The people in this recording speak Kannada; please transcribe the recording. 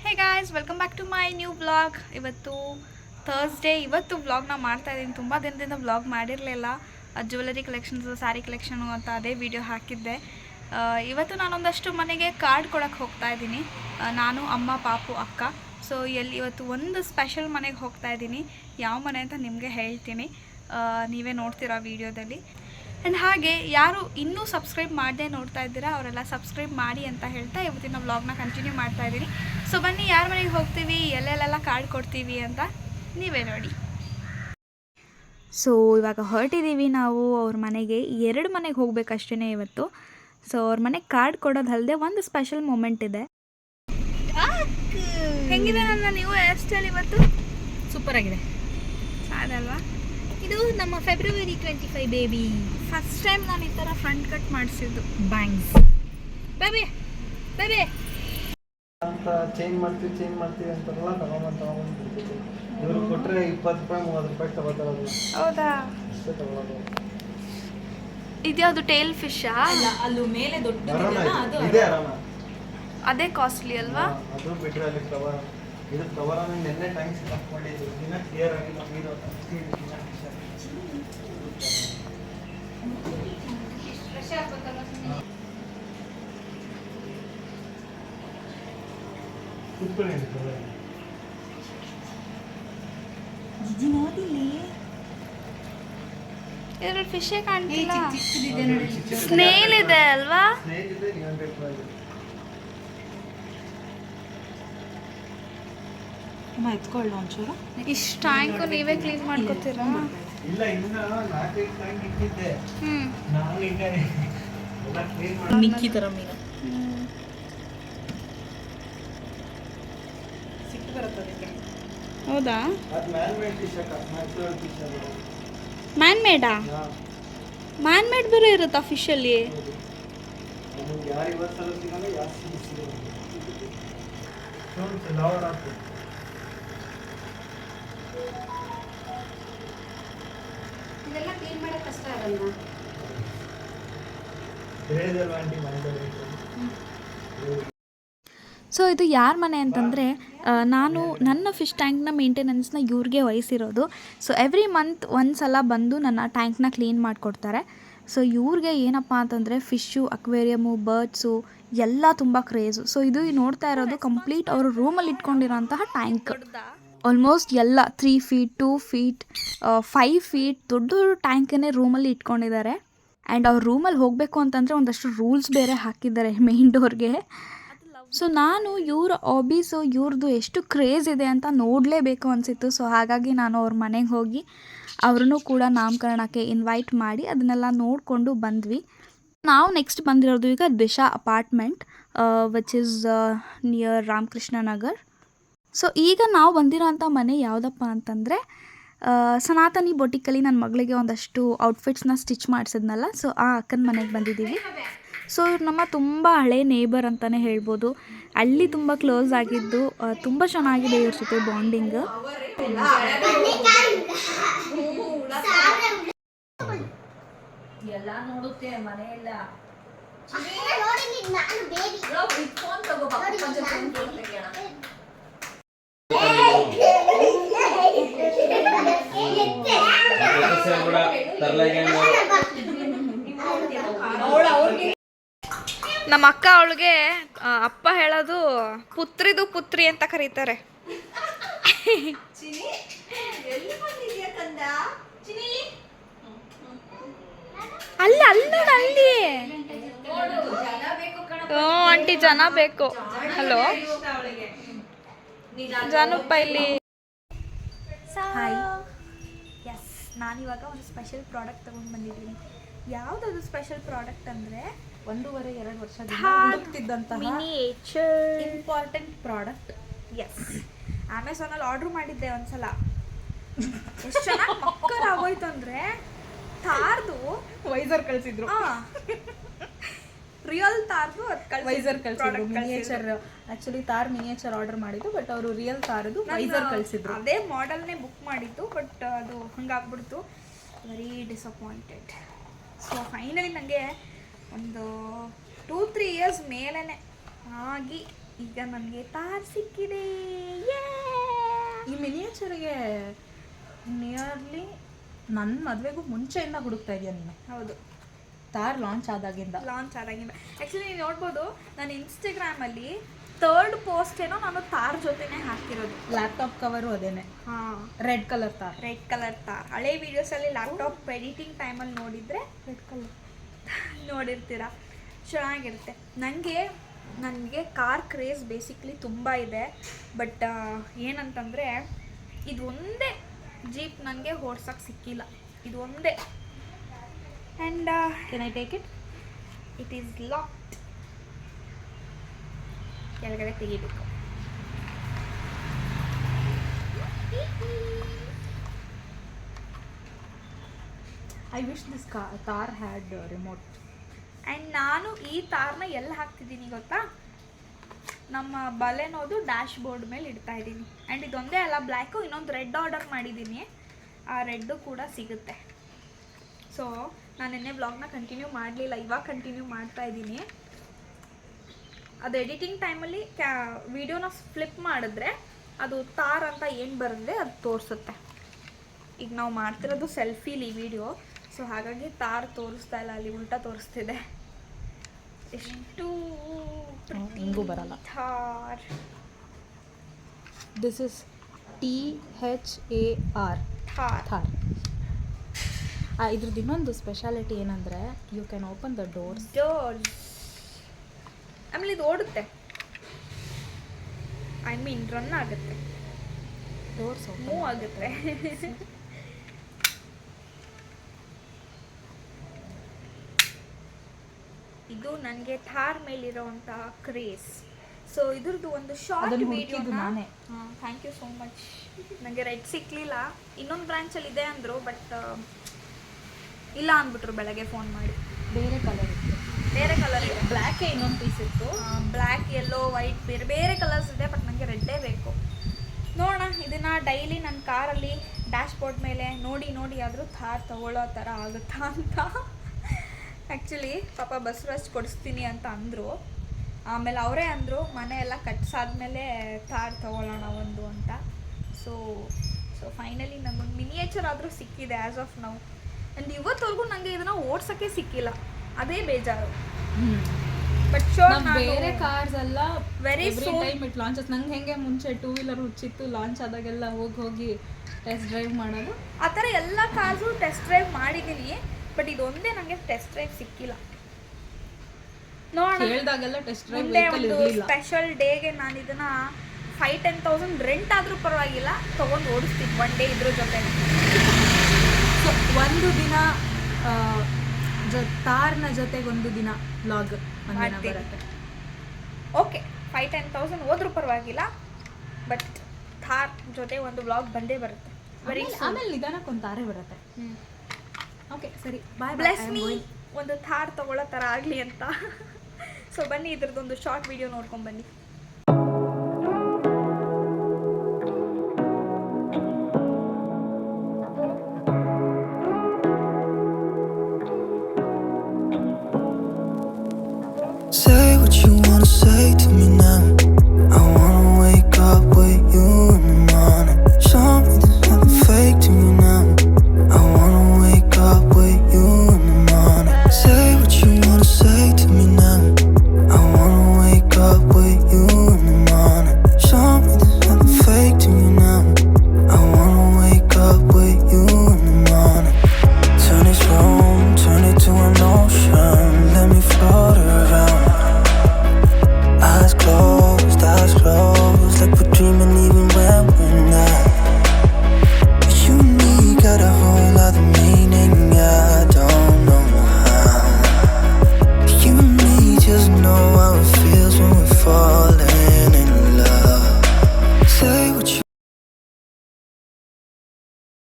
Hey guys, welcome back to my new vlog. ಇವತ್ತು ಥರ್ಸ್ಡೇ. ಇವತ್ತು ವ್ಲಾಗ್ನ ಮಾಡ್ತಾಯಿದ್ದೀನಿ. ತುಂಬ ದಿನದಿಂದ ವ್ಲಾಗ್ ಮಾಡಿರಲಿಲ್ಲ. ಜ್ಯುವೆಲರಿ ಕಲೆಕ್ಷನ್ಸು, ಸ್ಯಾರಿ ಕಲೆಕ್ಷನು ಅಂತ ಅದೇ ವಿಡಿಯೋ ಹಾಕಿದ್ದೆ. ಇವತ್ತು ನಾನೊಂದಷ್ಟು ಮನೆಗೆ ಕಾರ್ಡ್ ಕೊಡೋಕ್ಕೆ ಹೋಗ್ತಾ ಇದ್ದೀನಿ. ನಾನು, ಅಮ್ಮ, ಪಾಪು, ಅಕ್ಕ. ಸೊ ಇವತ್ತು ಒಂದು ಸ್ಪೆಷಲ್ ಮನೆಗೆ ಹೋಗ್ತಾ ಇದ್ದೀನಿ. ಯಾವ ಮನೆ ಅಂತ ನಿಮಗೆ ಹೇಳ್ತೀನಿ, ನೀವೇ ನೋಡ್ತೀರಾ ವಿಡಿಯೋದಲ್ಲಿ. ಆ್ಯಂಡ್ ಹಾಗೆ ಯಾರು ಇನ್ನೂ ಸಬ್ಸ್ಕ್ರೈಬ್ ಮಾಡದೆ ನೋಡ್ತಾ ಇದ್ದೀರಾ ಅವರೆಲ್ಲ ಸಬ್ಸ್ಕ್ರೈಬ್ ಮಾಡಿ ಅಂತ ಹೇಳ್ತಾ ಇವತ್ತಿನ ವ್ಲಾಗ್ನ ಕಂಟಿನ್ಯೂ ಮಾಡ್ತಾ ಇದ್ದೀನಿ. ಸೊ ಬನ್ನಿ, ಯಾರ ಮನೆಗೆ ಹೋಗ್ತೀವಿ, ಎಲ್ಲೆಲ್ಲೆಲ್ಲ ಕಾರ್ಡ್ ಕೊಡ್ತೀವಿ ಅಂತ ನೀವೇ ನೋಡಿ. ಸೊ ಇವಾಗ ಹೊರಟಿದ್ದೀವಿ ನಾವು ಅವ್ರ ಮನೆಗೆ. 2 ಮನೆಗೆ ಹೋಗ್ಬೇಕಷ್ಟೇ ಇವತ್ತು. ಸೊ ಅವ್ರ ಮನೆಗೆ ಕಾರ್ಡ್ ಕೊಡೋದಲ್ಲದೆ ಒಂದು ಸ್ಪೆಷಲ್ ಮೂಮೆಂಟ್ ಇದೆ. ಹೆಂಗಿದೆ ನನ್ನ ನೀವು ಹೇರ್ ಸ್ಟೈಲ್ ಇವತ್ತು? ಸೂಪರ್ ಆಗಿದೆ, ಅದಲ್ವಾ? ಇದು ನಮ್ಮ ಫೆಬ್ರವರಿ 25 ಬೇಬಿ. ಫಸ್ಟ್ ಟೈಮ್ ನಾನು ಈ ಥರ ಫ್ರಂಟ್ ಕಟ್ ಮಾಡಿಸಿದ್ದು. ಬ್ಯಾಂಗ್ಸ್ ಬೇಬಿ ಬೇಬಿ ಅಂತ ಚೇಂಜ್ ಮಾಡ್ತೀವಿ ಅಂತಾರಲ್ಲ, ತಗೊಂಬಂದು ಇವ್ರು ಕೊಟ್ಟರೆ 20 ರೂಪಾಯಿ 30 ರೂಪಾಯಿ ತಗೋತಾರದು. ಹೌದಾ? ಅಷ್ಟೇ ತಗೊಳ್ಳೋದು. ಇದ್ಯಾವುದು ಟೇಲ್ ಫಿಶಾ? ಅಲ್ಲೂ ಮೇಲೆ ದೊಡ್ಡ ಇದೇ ಆರಾಮ, ಅದೇ ಕಾಸ್ಟ್ಲಿ ಅಲ್ವಾ? ಅದು ಬಿಟ್ಟರೆ ಅಲ್ಲಿ ಕವರ್, ಇದು ಕವರ್ ನೆನ್ನೆ ಟ್ಯಾಂಕ್ಸ್ ಕಟ್ ಮಾಡಿದ್ದು, ದಿನ ಕ್ಲಿಯರ್ ಆಗಿಲ್ಲ ನೀರು ಇದ್ರಲ್ಲಿ ಫಿಶೇ ಕಾಣ್ತಿಲ್ಲ. ಸ್ನೇಲ್ ಇದೆ ಅಲ್ವಾ? ಎತ್ಕೊಳ್ಳ ಒಂಚೂರು. ಇಷ್ಟು ಟ್ಯಾಂಕು ನೀವೇ ಕ್ಲೀನ್ ಮಾಡ್ಕೋತೀರಾ? ಇಲ್ಲ, ಇನ್ನ 4-5 ಟ್ಯಾಂಕ್ ಇಟ್ಟಿದ್ದೆ ನಾನು. ಈಗ ಎಲ್ಲ ಕ್ಲೀನ್ ಮಿಕ್ಕಿ ಥರ ಮೀನು ಸಿಟ್ಟು ಬರುತ್ತೆ ಅದಕ್ಕೆ. ಹೌದಾ? ಅದು man made T shirt, natural T shirt. Man ಮೇಡಾ? ಮ್ಯಾನ್ ಮೇಡ್ ಬೇರೆ ಇರುತ್ತಾ ಫಿಶಲ್ಲಿ? ನಮ್ಗೆ ಯಾರು ಇವತ್ತಲ್ಲ ಸಿಗಲ್ಲ, ಯಾರು ಸಿಗಲ್ಲ. ಲಾವಡ್ ಆಗ್ತದೆ. ಇದೆಲ್ಲ ಕ್ಲೀನ್ ಮಾಡೋಕೆ ಕಷ್ಟ ಆಗಲ್ಲ. ಸೊ ಇದು ಯಾರ ಮನೆ ಅಂತಂದರೆ, ನಾನು ನನ್ನ ಫಿಶ್ ಟ್ಯಾಂಕ್ನ ಮೇಂಟೆನೆನ್ಸ್ನ ಇವ್ರಿಗೆ ವಹಿಸಿರೋದು. ಸೊ ಎವ್ರಿ ಮಂತ್ ಒಂದು ಸಲ ಬಂದು ನನ್ನ ಟ್ಯಾಂಕ್ನ ಕ್ಲೀನ್ ಮಾಡಿಕೊಡ್ತಾರೆ. ಸೊ ಇವ್ರಿಗೆ ಏನಪ್ಪ ಅಂತಂದರೆ ಫಿಶ್ಶು, ಅಕ್ವೇರಿಯಮು, ಬರ್ಡ್ಸು ಎಲ್ಲ ತುಂಬ ಕ್ರೇಜು. ಸೊ ಇದು ನೋಡ್ತಾ ಇರೋದು ಕಂಪ್ಲೀಟ್ ಅವರು ರೂಮಲ್ಲಿ ಇಟ್ಕೊಂಡಿರೋಂತಹ ಟ್ಯಾಂಕ್. ಆಲ್ಮೋಸ್ಟ್ ಎಲ್ಲ 3 ಫೀಟ್, 2 ಫೀಟ್, 5 ಫೀಟ್ ದೊಡ್ಡ ದೊಡ್ಡ ಟ್ಯಾಂಕನ್ನೇ ರೂಮಲ್ಲಿ ಇಟ್ಕೊಂಡಿದ್ದಾರೆ. ಆ್ಯಂಡ್ ಅವ್ರ ರೂಮಲ್ಲಿ ಹೋಗಬೇಕು ಅಂತಂದರೆ ಒಂದಷ್ಟು ರೂಲ್ಸ್ ಬೇರೆ ಹಾಕಿದ್ದಾರೆ ಮೇನ್ ಡೋರ್ಗೆ. ಸೊ ನಾನು ಇವ್ರ ಹಾಬೀಸು, ಇವ್ರದ್ದು ಎಷ್ಟು ಕ್ರೇಜ್ ಇದೆ ಅಂತ ನೋಡಲೇಬೇಕು ಅನಿಸಿತ್ತು. ಸೊ ಹಾಗಾಗಿ ನಾನು ಅವ್ರ ಮನೆಗೆ ಹೋಗಿ ಅವ್ರನ್ನೂ ಕೂಡ ನಾಮಕರಣಕ್ಕೆ ಇನ್ವೈಟ್ ಮಾಡಿ ಅದನ್ನೆಲ್ಲ ನೋಡಿಕೊಂಡು ಬಂದ್ವಿ. ನಾವು ನೆಕ್ಸ್ಟ್ ಬಂದಿರೋದು ಈಗ Disha apartment, which is near Ramakrishna Nagar. So ಈಗ ನಾವು ಬಂದಿರೋಂಥ ಮನೆ ಯಾವುದಪ್ಪ ಅಂತಂದರೆ, ಸನಾತನಿ ಬೊಟಿಕಲ್ಲಿ ನನ್ನ ಮಗಳಿಗೆ ಒಂದಷ್ಟು ಔಟ್ಫಿಟ್ಸ್ನ ಸ್ಟಿಚ್ ಮಾಡಿಸಿದ್ನಲ್ಲ, ಸೊ ಆ ಅಕ್ಕನ ಮನೆಗೆ ಬಂದಿದ್ದೀವಿ. ಸೊ ಇವ್ರು ನಮ್ಮ ತುಂಬ ಹಳೆ ನೇಬರ್ ಅಂತಲೇ ಹೇಳ್ಬೋದು. ಅಲ್ಲಿ ತುಂಬ ಕ್ಲೋಸ್ ಆಗಿದ್ದು, ತುಂಬ ಚೆನ್ನಾಗಿದೆ ಇವ್ರ ಜೊತೆ ಬಾಂಡಿಂಗ್. ಎಲ್ಲ ನೋಡುತ್ತೆ ಮನೆಯೆಲ್ಲ. ನಮ್ಮ ಅಕ್ಕ ಅವಳಿಗೆ ಅಪ್ಪ ಹೇಳೋದು ಪುತ್ರಿದು ಪುತ್ರಿ ಅಂತ ಕರೀತಾರೆ. ಅಲ್ಲ ಅಲ್ಲಿ ಆಂಟಿ ಜನ ಬೇಕು. ಹಲೋ ಜಾನಪ್ಪ ಇಲ್ಲಿ. ಹಾಯ್. ಎಸ್, ನಾನಿವಾಗ ಒಂದು ಸ್ಪೆಷಲ್ ಪ್ರಾಡಕ್ಟ್ ತೊಗೊಂಡು ಬಂದಿದ್ದೀನಿ. ಯಾವುದದು ಸ್ಪೆಷಲ್ ಪ್ರಾಡಕ್ಟ್ ಅಂದರೆ 1.5-2 ವರ್ಷದಿಂದ ಮಿನಿಯೇಚರ್ ಇಂಪಾರ್ಟೆಂಟ್ ಪ್ರಾಡಕ್ಟ್. ಎಸ್, ಅಮೆಝಾನಲ್ಲಿ ಆರ್ಡ್ರ್ ಮಾಡಿದ್ದೆ ಒಂದ್ಸಲ. ಎಷ್ಟು ಚೆನ್ನಾಗಿ ಮಕ್ಕರ್ ಆಗೋಯ್ತು ಅಂದರೆ, ತಾರ್ದು ವೈಸರ್ ಕಳಿಸಿದ್ರು. ರಿಯಲ್ ತಾರ್ದು ವೈಸರ್ ಕಳಿಸಿದ್ರು. Miniature, actually Thar miniature order ಮಾಡಿದ್ದು, ಬಟ್ ಅವರು ರಿಯಲ್ ತಾರದು ವೈಸರ್ ಕಳಿಸಿದ್ರು. ಅದೇ ಮಾಡೆಲ್ನೇ ಬುಕ್ ಮಾಡಿದ್ದು, ಬಟ್ ಅದು ಹಂಗಾಗ್ಬಿಡ್ತು. Very disappointed. ಸೊ ಫೈನಲಿ ನನಗೆ ಒಂದು 2-3 ಇಯರ್ಸ್ ಮೇಲೇ ಆಗಿ ಈಗ ನನಗೆ ತಾರ್ ಸಿಕ್ಕಿದೆ. ಈ ಮಿನಿಯೇಚರ್ಗೆ ನಿಯರ್ಲಿ ನನ್ನ ಮದುವೆಗೂ ಮುಂಚೆಯಿಂದ ಹುಡುಕ್ತಾ ಇದೆಯಾ ನೀನು? ಹೌದು, ತಾರ್ ಲಾಂಚ್ ಆದಾಗಿಂದ. ಆ್ಯಕ್ಚುಲಿ ನೀವು ನೋಡ್ಬೋದು ನಾನು ಇನ್ಸ್ಟಾಗ್ರಾಮಲ್ಲಿ 3rd ಪೋಸ್ಟ್ ಏನೋ ನಾನು ತಾರ್ ಜೊತೆನೇ ಹಾಕಿರೋದು. ಲ್ಯಾಪ್ಟಾಪ್ ಕವರು ಅದೇನೆ, ಹಾಂ, ರೆಡ್ ಕಲರ್ ತಾರ್. ರೆಡ್ ಕಲರ್ ತಾರ್. ಹಳೆ ವೀಡಿಯೋಸಲ್ಲಿ ಲ್ಯಾಪ್ಟಾಪ್ ಎಡಿಟಿಂಗ್ ಟೈಮಲ್ಲಿ ನೋಡಿದರೆ ರೆಡ್ ಕಲರ್ ನೋಡಿರ್ತೀರ, ಚೆನ್ನಾಗಿರುತ್ತೆ. ನನಗೆ ಕಾರ್ ಕ್ರೇಜ್ ಬೇಸಿಕ್ಲಿ ತುಂಬ ಇದೆ. ಬಟ್ ಏನಂತಂದರೆ ಇದು ಒಂದೇ ಜೀಪ್ ನನಗೆ ಓಡ್ಸೋಕ್ಕೆ ಸಿಕ್ಕಿಲ್ಲ, ಇದು ಒಂದೇ. And can I take it? It is locked. ಕೆಳಗಡೆ ತೆಗಿಬೇಕು. I wish this Thar had remote. And ನಾನು ಈ ತಾರನ್ನ ಎಲ್ಲಿ ಹಾಕ್ತಿದ್ದೀನಿ ಗೊತ್ತಾ? ನಮ್ಮ ಬಲೆನೋದು ಡ್ಯಾಶ್ ಬೋರ್ಡ್ ಮೇಲೆ ಇಡ್ತಾ ಇದ್ದೀನಿ. ಆ್ಯಂಡ್ ಇದೊಂದೇ ಅಲ್ಲ, ಬ್ಲ್ಯಾಕು, ಇನ್ನೊಂದು ರೆಡ್ ಆರ್ಡರ್ ಮಾಡಿದ್ದೀನಿ. ಆ ರೆಡ್ಡು ಕೂಡ ಸಿಗುತ್ತೆ. ಸೊ ನಾನು ನಿನ್ನೆ ವ್ಲಾಗ್ನ ಕಂಟಿನ್ಯೂ ಮಾಡಲಿಲ್ಲ, ಇವಾಗ ಕಂಟಿನ್ಯೂ ಮಾಡ್ತಾ ಇದ್ದೀನಿ. ಅದು ಎಡಿಟಿಂಗ್ ಟೈಮಲ್ಲಿ ವಿಡಿಯೋನ ಫ್ಲಿಪ್ ಮಾಡಿದ್ರೆ ಅದು ತಾರ್ ಅಂತ ಏನು ಬರುತ್ತೆ ಅದು ತೋರಿಸುತ್ತೆ. ಈಗ ನಾವು ಮಾಡ್ತಿರೋದು ಸೆಲ್ಫಿಲಿ ವಿಡಿಯೋ, ಸೊ ಹಾಗಾಗಿ ತಾರ್ ತೋರಿಸ್ತಾ ಇಲ್ಲ, ಅಲ್ಲಿ ಉಲ್ಟಾ ತೋರಿಸ್ತಿದೆ. ಎಷ್ಟು ಹಿಂಗೂ ಬರಲ್ಲ. Thar. This is THAR, Thar. Thar. ಇದ್ರದ್ದು ಇನ್ನೊಂದು ಸ್ಪೆಷಾಲಿಟಿ ಏನಂದರೆ you can open the doors. ಆಮೇಲೆ ಇದು ಓಡುತ್ತೆ, ಐ ಮೀನ್ ರನ್ ಆಗುತ್ತೆ, ಡೋರ್ಸ್ ಮೂವ್ ಆಗುತ್ತೆ. ಇದು ನನಗೆ ಥಾರ್ ಮೇಲಿರೋವಂಥ ಕ್ರೇಸ್. ಸೊ ಇದ್ರದ್ದು ಒಂದು ಶಾರ್ಟ್ ಅದನ್ನು ವಿಡಿಯೋ ಹುಡುಕಿದ್ದು ನಾನೇ. Thank you so much. ನನಗೆ ರೆಡ್ ಸಿಕ್ಕಲಿಲ್ಲ, ಇನ್ನೊಂದು ಬ್ರಾಂಚಲ್ಲಿ ಇದೆ ಅಂದರು, ಬಟ್ ಇಲ್ಲ ಅಂದ್ಬಿಟ್ರು ಬೆಳಗ್ಗೆ ಫೋನ್ ಮಾಡಿ. ಬೇರೆ ಕಲರ್ ಇತ್ತು, ಬೇರೆ ಕಲರ್ ಇದೆ, ಬ್ಲ್ಯಾಕೇ ಇನ್ನೊಂದು ಪೀಸ್ ಇತ್ತು. ಬ್ಲ್ಯಾಕ್, ಯೆಲ್ಲೋ, ವೈಟ್, ಬೇರೆ ಬೇರೆ ಕಲರ್ಸ್ ಇದೆ. ಬಟ್ ನನಗೆ ರೆಡ್ಡೇ ಬೇಕು. ನೋಡೋಣ, ಇದನ್ನು ಡೈಲಿ ನನ್ನ ಕಾರಲ್ಲಿ ಡ್ಯಾಶ್ ಬೋರ್ಡ್ ಮೇಲೆ ನೋಡಿ ನೋಡಿ ಆದರೂ ಥಾರ್ ತೊಗೊಳ್ಳೋ ಥರ ಆಗುತ್ತಾ ಅಂತ. ಆ್ಯಕ್ಚುಲಿ ಪಾಪ ಬಸವರಾಜ್ ಕೊಡಿಸ್ತೀನಿ ಅಂತ ಅಂದರು. ಆಮೇಲೆ ಅವರೇ ಅಂದರು ಮನೆ ಎಲ್ಲ ಕಟ್ಸಾದ್ಮೇಲೆ ಥಾರ್ ತೊಗೊಳ್ಳೋಣ ಒಂದು ಅಂತ. ಸೊ ಫೈನಲಿ ನನಗೊಂದು ಮಿನಿಯೇಚರ್ ಆದರೂ ಸಿಕ್ಕಿದೆ ಆ್ಯಸ್ ಆಫ್ ನೌ. ಆ್ಯಂಡ್ ಇವತ್ತವರೆಗೂ ನನಗೆ ಇದನ್ನು ಓಡ್ಸೋಕ್ಕೆ ಸಿಕ್ಕಿಲ್ಲ, ಅದೇ ಬೇಜಾರು. ಬಟ್ ಶೋರ್ ಬೇರೆ ಕಾರ್ಸ್ ಎಲ್ಲ very every time it launches. ನಂಗೆ ಹೆಂಗೆ ಮುಂಚೆ 2 ವೀಲರ್ ಹುಚ್ಚಿತ್ತು, ಲಾಂಚ್ ಆದಾಗೆಲ್ಲ ಹೋಗಿ ಟೆಸ್ಟ್ ಡ್ರೈವ್ ಮಾಡೋದು. ಆ ಥರ ಎಲ್ಲ ಕಾರ್ಸು ಟೆಸ್ಟ್ ಡ್ರೈವ್ ಮಾಡಿದ್ದೀನಿ. ಬಟ್ ಇದೊಂದೇ ನನಗೆ ಟೆಸ್ಟ್ ಡ್ರೈವ್ ಸಿಕ್ಕಿಲ್ಲ. ನೋಡೋಣ, ಹೇಳಿದಾಗೆಲ್ಲ ಟೆಸ್ಟ್ ಡ್ರೈವ್ ಮುಂದೆ ವೆಹಿಕಲ್ ಒಂದು ಇರಲಿಲ್ಲ. ಸ್ಪೆಷಲ್ ಡೇಗೆ ನಾನು ಇದನ್ನು 5-10,000 ರೆಂಟ್ ಆದರೂ ಪರವಾಗಿಲ್ಲ ತೊಗೊಂಡು ಓಡಿಸ್ತೀನಿ ಒನ್ ಡೇ ಇದ್ರ ಜೊತೆ. ಸೊ ಒಂದು ದಿನ ತಾರ್ನ ಜೊತೆಗೆ ಒಂದು ದಿನ ವ್ಲಾಗ್ ಮಾಡ್ತೀನಿ. ಬರುತ್ತೆ. ಓಕೆ, 5-10,000 ಹೋದ್ರೂ ಪರವಾಗಿಲ್ಲ, ಬಟ್ ಥಾರ್ ಜೊತೆ ಒಂದು ವ್ಲಾಗ್ ಬಂದೇ ಬರುತ್ತೆ. ಆಮೇಲೆ ನಿಧಾನಕ್ಕೆ ಒಂದು ತಾರೆ ಬರುತ್ತೆ. ಓಕೆ ಸರಿ, ಬಾಯ್. ಬ್ಲೆಸ್ ಮೀ, ಒಂದು ಥಾರ್ ತೊಗೊಳ್ಳೋ ಥರ ಆಗಲಿ ಅಂತ. ಸೊ ಬನ್ನಿ, ಇದ್ರದ್ದೊಂದು ಶಾರ್ಟ್ ವಿಡಿಯೋ ನೋಡ್ಕೊಂಡು ಬನ್ನಿ.